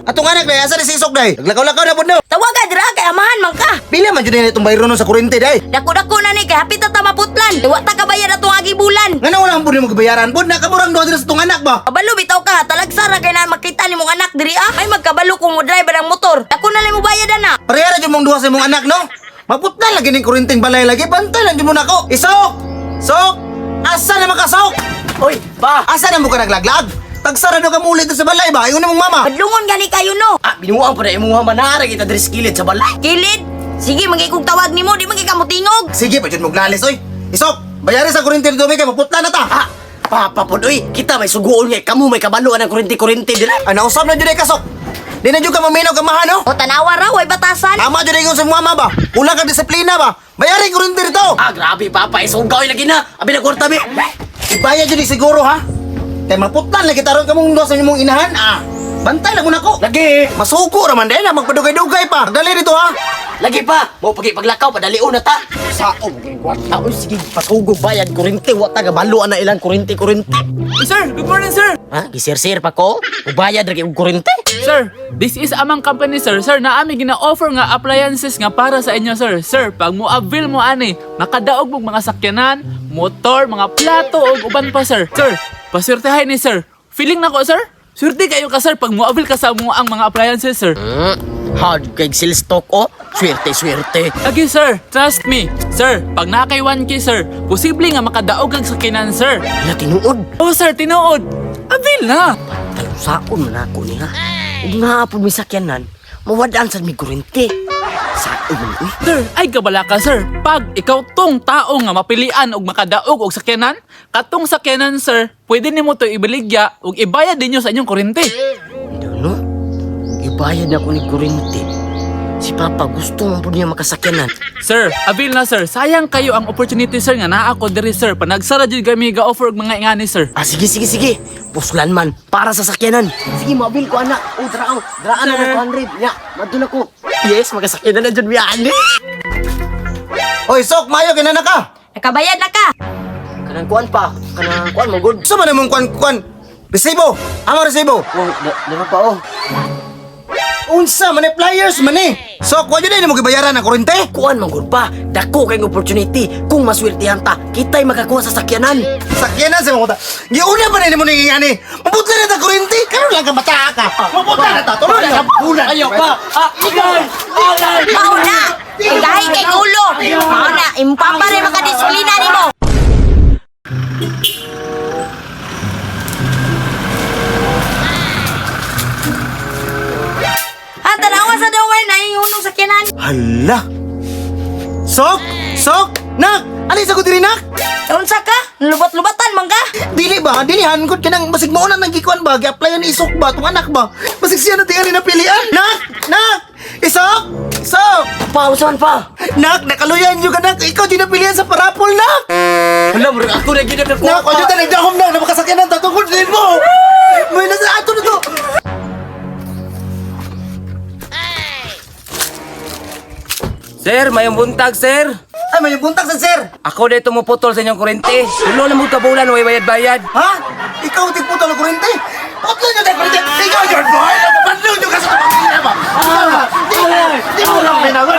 Atong anak day, asa ni sisok day? Naglakaw-lakaw na pud no. Tawagan dira kay amahan man ka. Pila man jud na itong bayro no sa kuryente day. Dako-dako na ni kay hapit na ta maputlan. Wa ta kabayad atong agi bulan. Nga na wala pud mo kabayaran pud nakamurang duha dira sa tong anak ba. Kabalo bitaw ka, talagsara kay na makita ni mong anak diri ah. Ay magkabalo kung mo driver ang motor. Dako na lang mo bayad ana. Pareha ra jud mong duha sa imong anak no. Maputlan lagi ning kuryenteng balay lagi bantay lang jud mo nako. Isok! Sok! Asa na makasok? Oy, pa! Asa na mo ka naglaglag? Tagsara do ka muli sa balay ba? Ingon mong mama. Padlungon gani kayo no. Ah, binuang pa na imong manara kita diri sa kilid sa balay. Kilid. Sige magikog tawag nimo, di magika mo tingog. Sige pa jud mo glalis oy. Isok, bayarin sa kuryente dito kay maputlan na ta. Ah, papa pod oy, kita may suguon nga kamo may kabaluan ng kurente diri. Ana usab na jud ay kasok. Di na jud ka maminaw ka maha no? O tanawa raw, way batasan. Tama jud ingon sa mama ba? Kulang ka disiplina ba? Bayarin kuryente dito. Ah, grabe papa, isugaw lagi na. Abi na kwarta bi. Ibaya jud siguro ha. Kay maputlan lagi taron ka mong sa imong inahan ah. Bantay lang nako. Lagi. Masuko raman din na magpadugay-dugay pa. Dali dito ha. Lagi pa. Mo pagi paglakaw padalion na ta. Sao maging kwarta oy sige pasugog bayad kurente wa ta gabaluan na ilang kurente. Sir, good morning, sir. Ha, gisir-sir pa ko. Ubayad ra kay og kurente. Sir, this is amang company, sir. Sir, naami gina-offer nga appliances nga para sa inyo, sir. Sir, pag mo-avail mo ani, makadaog mong mga sakyanan, motor, mga plato, o uban pa, sir. Sir, paswertehay ni sir. Feeling na ko, sir. Swerte kayo ka, sir, pag mo-avail ka sa mo ang mga appliances, sir. Hard kay sales stock oh. Swerte. Lagi, sir. Trust me. Sir, pag nakay 1K, sir, posible nga makadaog ang sakyanan, sir. Wala tinuod. Oh, sir, tinuod. Avail na. Talusaon man ako niya. Ug naapod mi sakyanan, mawadaan sa mi kurente. Saon man eh. Sir, ay kabala ka, sir. Pag ikaw tong tao nga mapilian og makadaog og sakyanan, katong sakyanan, sir, pwede nimo to ibaligya ug ibayad ninyo sa inyong kuryente. No? Ibayad ako ni kurente. Si Papa gusto mo po niya makasakyanan. Sir, avail na, sir. Sayang kayo ang opportunity, sir, nga naa ako diri, sir. Panagsara jud kami ga-offer og mga ingani, sir. Ah, sige. Puslan man, para sa sakyanan. Sige, mabil ko, anak. O, draan. Draan na 200. Ya, madun ako. Yes, makasakyanan na dyan, miyani. Oy, Sok, mayo kinana ka. Nakabayad na ka. Kanang kuan pa. Kanang kuan mo, good. Sa man imong kwan. Resibo. Amo resibo. Oh, dala pa, oh. Unsa man flyers man eh. Sok, wa jud na mo gibayaran ang kuryente. Kuan man, good pa. Dako kayong opportunity. Kung masweltihan ta, kita'y makakuha sa sakyanan. Sakyanan sa mga giuna pa na mo ning ingani. Maputla na ta kuryente. Karon lang ka mata ka. Maputla na ta. Tuloy na sa bulan. Ayaw pa. Ah, ikay. Mauna. Ang gahi kay ulo. Mauna, impapa rin makadisiplina nimo. Tanawa sa daw ay naiunong sakyanan. Hala. Sok, nak. Alisa ko diri nak. Unsa ka? Lubat-lubatan man ka? Dili ba? Dilihan ko kanang basig mo na nang gikuan ba? Gi-applyan ni Isok ba? Tung anak ba? Basig siya na tingali na pilian. Nak. Isok. Pa, usahan pa. Nak, nakaluyan yung ka nak. Ikaw di napilian sa parapol nak. Wala mo, ako na ginag ako. Nak, o dyan nagdahom na. Napakasakyan ng tatungkol din mo. May nasa ato na to. Sir, mayong buntag, sir. Ay, may buntag sa sir. Ako dito mo putol sa inyong kurente. Tulo na mo tabulan, way bayad-bayad. Ha? Ikaw tigputo ng kurente? Putlo nyo na kurente. Ikaw yun, boy. Napapandlo nyo ka sa kapatid ba? Di mo lang pinag-